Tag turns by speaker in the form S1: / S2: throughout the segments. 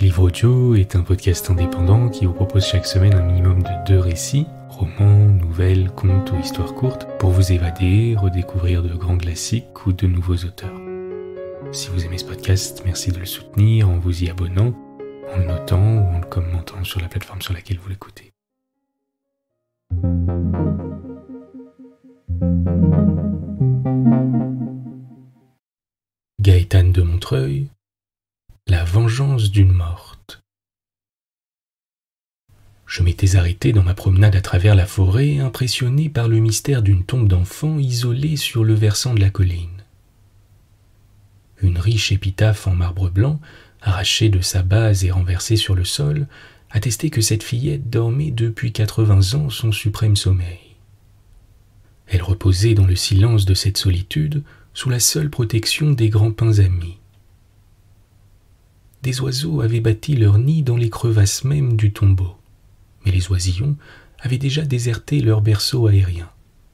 S1: Livre Audio est un podcast indépendant qui vous propose chaque semaine un minimum de 2 récits, romans, nouvelles, contes ou histoires courtes, pour vous évader, redécouvrir de grands classiques ou de nouveaux auteurs. Si vous aimez ce podcast, merci de le soutenir en vous y abonnant, en le notant ou en le commentant sur la plateforme sur laquelle vous l'écoutez. Gaétane de Montreuil, La vengeance d'une morte. Je m'étais arrêté dans ma promenade à travers la forêt, impressionné par le mystère d'une tombe d'enfant isolée sur le versant de la colline. Une riche épitaphe en marbre blanc, arrachée de sa base et renversée sur le sol, attestait que cette fillette dormait depuis 80 ans son suprême sommeil. Elle reposait dans le silence de cette solitude, sous la seule protection des grands pins amis. Des oiseaux avaient bâti leur nid dans les crevasses mêmes du tombeau, mais les oisillons avaient déjà déserté leur berceau aérien,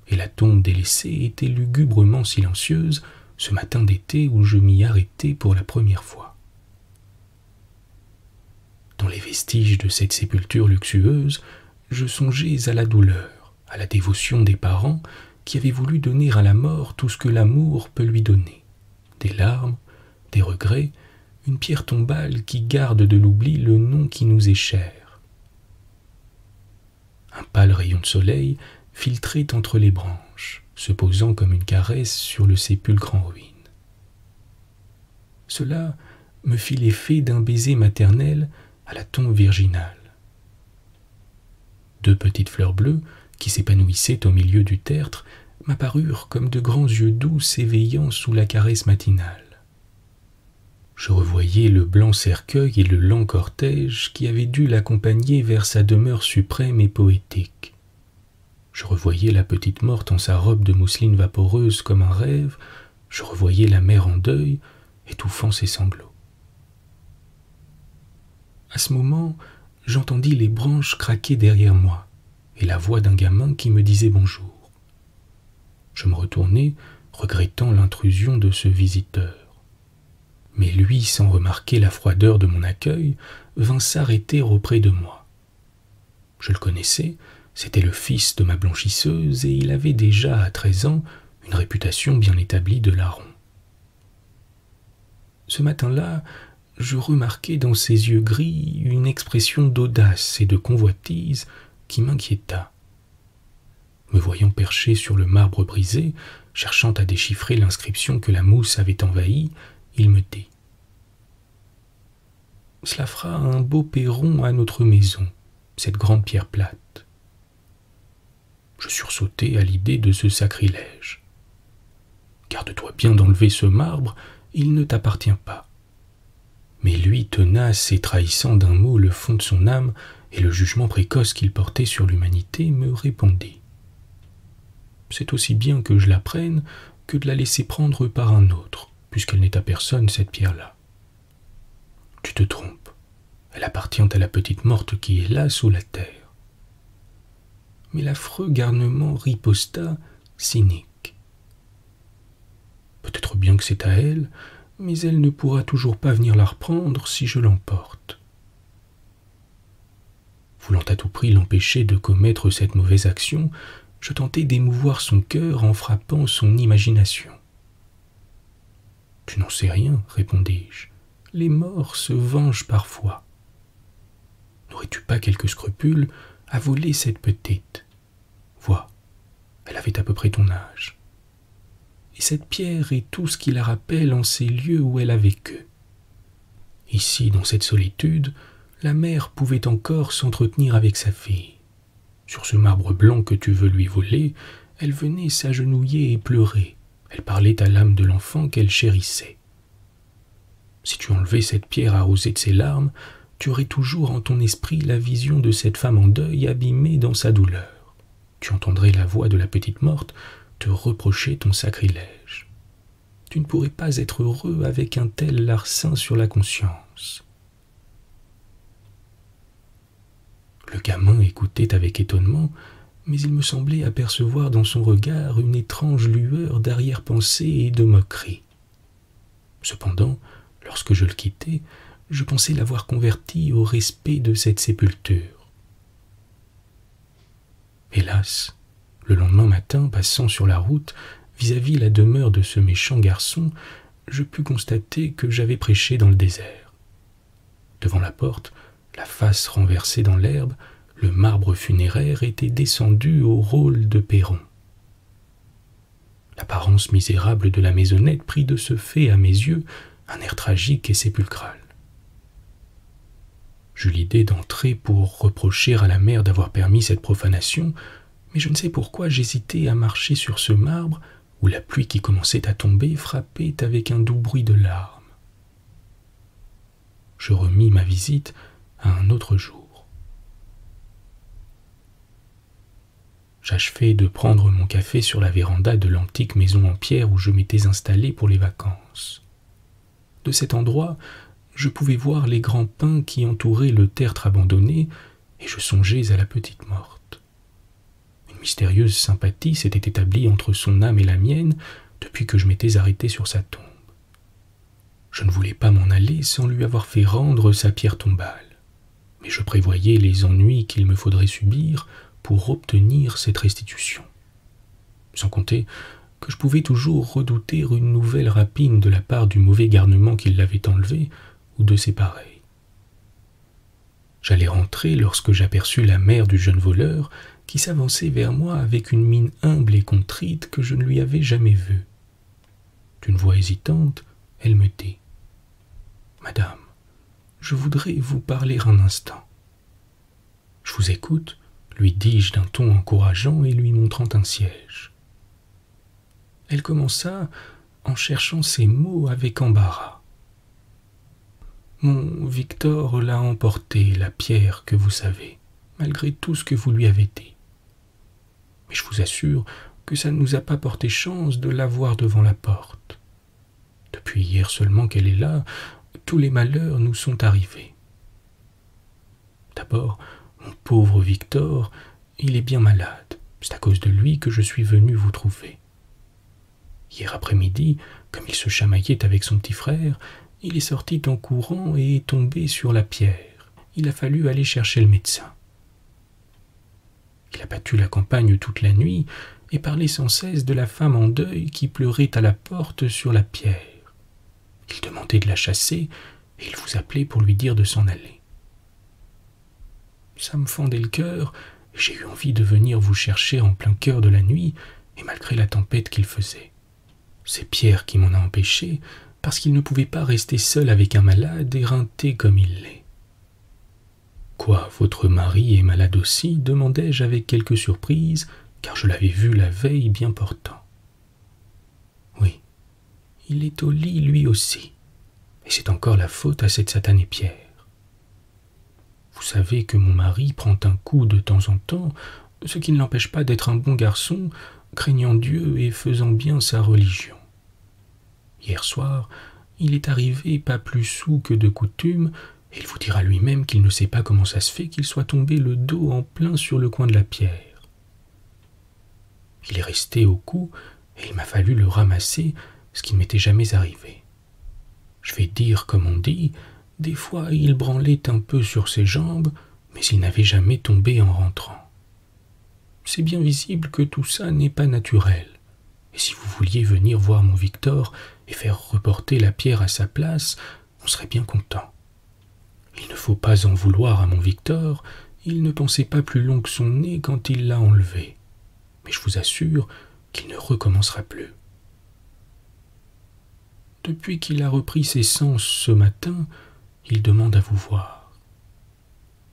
S1: et la tombe délaissée était lugubrement silencieuse ce matin d'été où je m'y arrêtai pour la première fois. Dans les vestiges de cette sépulture luxueuse, je songeais à la douleur, à la dévotion des parents qui avaient voulu donner à la mort tout ce que l'amour peut lui donner, des larmes, des regrets, une pierre tombale qui garde de l'oubli le nom qui nous est cher. Un pâle rayon de soleil filtrait entre les branches, se posant comme une caresse sur le sépulcre en ruine. Cela me fit l'effet d'un baiser maternel à la tombe virginale. 2 petites fleurs bleues, qui s'épanouissaient au milieu du tertre, m'apparurent comme de grands yeux doux s'éveillant sous la caresse matinale. Je revoyais le blanc cercueil et le lent cortège qui avait dû l'accompagner vers sa demeure suprême et poétique. Je revoyais la petite morte en sa robe de mousseline vaporeuse comme un rêve, je revoyais la mère en deuil, étouffant ses sanglots. À ce moment, j'entendis les branches craquer derrière moi, et la voix d'un gamin qui me disait bonjour. Je me retournai, regrettant l'intrusion de ce visiteur. Mais lui, sans remarquer la froideur de mon accueil, vint s'arrêter auprès de moi. Je le connaissais, c'était le fils de ma blanchisseuse, et il avait déjà, à 13 ans, une réputation bien établie de larron. Ce matin-là, je remarquai dans ses yeux gris une expression d'audace et de convoitise qui m'inquiéta. Me voyant perché sur le marbre brisé, cherchant à déchiffrer l'inscription que la mousse avait envahie, il me dit « Cela fera un beau perron à notre maison, cette grande pierre plate. » Je sursautai à l'idée de ce sacrilège. « Garde-toi bien d'enlever ce marbre, il ne t'appartient pas. » Mais lui, tenace et trahissant d'un mot le fond de son âme et le jugement précoce qu'il portait sur l'humanité, me répondit « C'est aussi bien que je la prenne que de la laisser prendre par un autre, puisqu'elle n'est à personne, cette pierre-là. Tu te trompes, elle appartient à la petite morte qui est là sous la terre. » Mais l'affreux garnement riposta, cynique. « Peut-être bien que c'est à elle, mais elle ne pourra toujours pas venir la reprendre si je l'emporte. » Voulant à tout prix l'empêcher de commettre cette mauvaise action, je tentai d'émouvoir son cœur en frappant son imagination. « Tu n'en sais rien, répondis-je. Les morts se vengent parfois. N'aurais-tu pas quelques scrupules à voler cette petite? Vois, elle avait à peu près ton âge. Et cette pierre est tout ce qui la rappelle en ces lieux où elle a vécu. Ici, dans cette solitude, la mère pouvait encore s'entretenir avec sa fille. Sur ce marbre blanc que tu veux lui voler, elle venait s'agenouiller et pleurer. Elle parlait à l'âme de l'enfant qu'elle chérissait. Si tu enlevais cette pierre arrosée de ses larmes, tu aurais toujours en ton esprit la vision de cette femme en deuil abîmée dans sa douleur. Tu entendrais la voix de la petite morte te reprocher ton sacrilège. Tu ne pourrais pas être heureux avec un tel larcin sur la conscience. » Le gamin écoutait avec étonnement, mais il me semblait apercevoir dans son regard une étrange lueur d'arrière-pensée et de moquerie. Cependant, lorsque je le quittai, je pensais l'avoir converti au respect de cette sépulture. Hélas, le lendemain matin, passant sur la route, vis-à-vis la demeure de ce méchant garçon, je pus constater que j'avais prêché dans le désert. Devant la porte, la face renversée dans l'herbe, le marbre funéraire était descendu au rôle de perron. L'apparence misérable de la maisonnette prit de ce fait, à mes yeux, un air tragique et sépulcral. J'eus l'idée d'entrer pour reprocher à la mère d'avoir permis cette profanation, mais je ne sais pourquoi j'hésitais à marcher sur ce marbre où la pluie qui commençait à tomber frappait avec un doux bruit de larmes. Je remis ma visite à un autre jour. J'achevai de prendre mon café sur la véranda de l'antique maison en pierre où je m'étais installé pour les vacances. De cet endroit, je pouvais voir les grands pins qui entouraient le tertre abandonné, et je songeais à la petite morte. Une mystérieuse sympathie s'était établie entre son âme et la mienne depuis que je m'étais arrêté sur sa tombe. Je ne voulais pas m'en aller sans lui avoir fait rendre sa pierre tombale, mais je prévoyais les ennuis qu'il me faudrait subir pour obtenir cette restitution. Sans compter que je pouvais toujours redouter une nouvelle rapine de la part du mauvais garnement qui l'avait enlevé ou de ses pareils. J'allais rentrer lorsque j'aperçus la mère du jeune voleur qui s'avançait vers moi avec une mine humble et contrite que je ne lui avais jamais vue. D'une voix hésitante, elle me dit « Madame, je voudrais vous parler un instant. » « Je vous écoute, » lui dis-je d'un ton encourageant et lui montrant un siège. Elle commença en cherchant ses mots avec embarras. « Mon Victor l'a emporté, la pierre que vous savez, malgré tout ce que vous lui avez dit. Mais je vous assure que ça ne nous a pas porté chance de la voir devant la porte. Depuis hier seulement qu'elle est là, tous les malheurs nous sont arrivés. D'abord, mon pauvre Victor, il est bien malade. C'est à cause de lui que je suis venu vous trouver. Hier après-midi, comme il se chamaillait avec son petit frère, il est sorti en courant et est tombé sur la pierre. Il a fallu aller chercher le médecin. Il a battu la campagne toute la nuit et parlait sans cesse de la femme en deuil qui pleurait à la porte sur la pierre. Il demandait de la chasser et il vous appelait pour lui dire de s'en aller. Ça me fendait le cœur, et j'ai eu envie de venir vous chercher en plein cœur de la nuit, et malgré la tempête qu'il faisait. C'est Pierre qui m'en a empêché, parce qu'il ne pouvait pas rester seul avec un malade éreinté comme il l'est. « Quoi, votre mari est malade aussi ?» demandai-je avec quelque surprise, car je l'avais vu la veille bien portant. « Oui, il est au lit lui aussi, et c'est encore la faute à cette satanée Pierre. Vous savez que mon mari prend un coup de temps en temps, ce qui ne l'empêche pas d'être un bon garçon, craignant Dieu et faisant bien sa religion. Hier soir, il est arrivé pas plus saoul que de coutume, et il vous dira lui-même qu'il ne sait pas comment ça se fait qu'il soit tombé le dos en plein sur le coin de la pierre. Il est resté au cou, et il m'a fallu le ramasser, ce qui ne m'était jamais arrivé. Je vais dire comme on dit, des fois il branlait un peu sur ses jambes, mais il n'avait jamais tombé en rentrant. C'est bien visible que tout ça n'est pas naturel, et si vous vouliez venir voir mon Victor et faire reporter la pierre à sa place, on serait bien content. Il ne faut pas en vouloir à mon Victor, il ne pensait pas plus long que son nez quand il l'a enlevé, mais je vous assure qu'il ne recommencera plus. Depuis qu'il a repris ses sens ce matin, il demande à vous voir.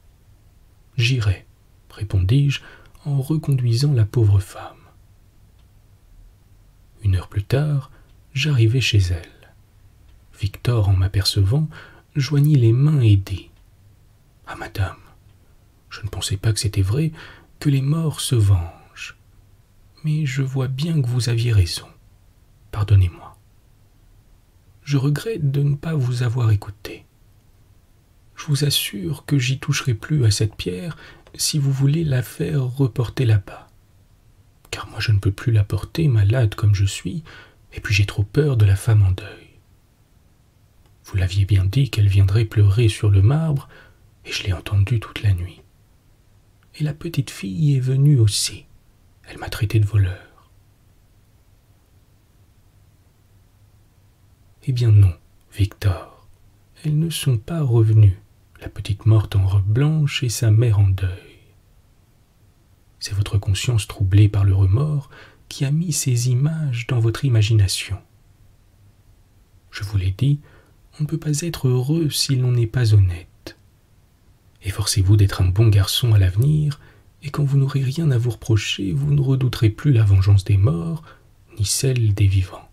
S1: « J'irai, » répondis-je en reconduisant la pauvre femme. Une heure plus tard, j'arrivai chez elle. Victor, en m'apercevant, joignit les mains et dit « Ah, madame, je ne pensais pas que c'était vrai, que les morts se vengent. Mais je vois bien que vous aviez raison. Pardonnez-moi. Je regrette de ne pas vous avoir écouté. Je vous assure que j'y toucherai plus à cette pierre si vous voulez la faire reporter là-bas. Car moi je ne peux plus la porter, malade comme je suis, et puis j'ai trop peur de la femme en deuil. Vous l'aviez bien dit qu'elle viendrait pleurer sur le marbre, et je l'ai entendue toute la nuit. Et la petite fille est venue aussi. Elle m'a traité de voleur. Eh bien non, Victor. Elles ne sont pas revenues, la petite morte en robe blanche et sa mère en deuil. C'est votre conscience troublée par le remords qui a mis ces images dans votre imagination. Je vous l'ai dit, on ne peut pas être heureux si l'on n'est pas honnête. Efforcez-vous d'être un bon garçon à l'avenir, et quand vous n'aurez rien à vous reprocher, vous ne redouterez plus la vengeance des morts, ni celle des vivants.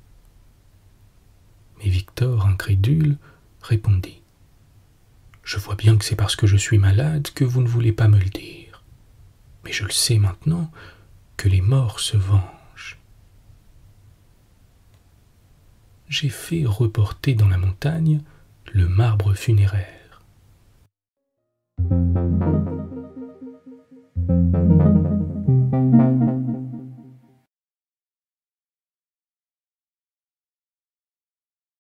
S1: Mais Victor, incrédule, répondit. Je vois bien que c'est parce que je suis malade que vous ne voulez pas me le dire. Mais je le sais maintenant que les morts se vengent. J'ai fait reporter dans la montagne le marbre funéraire.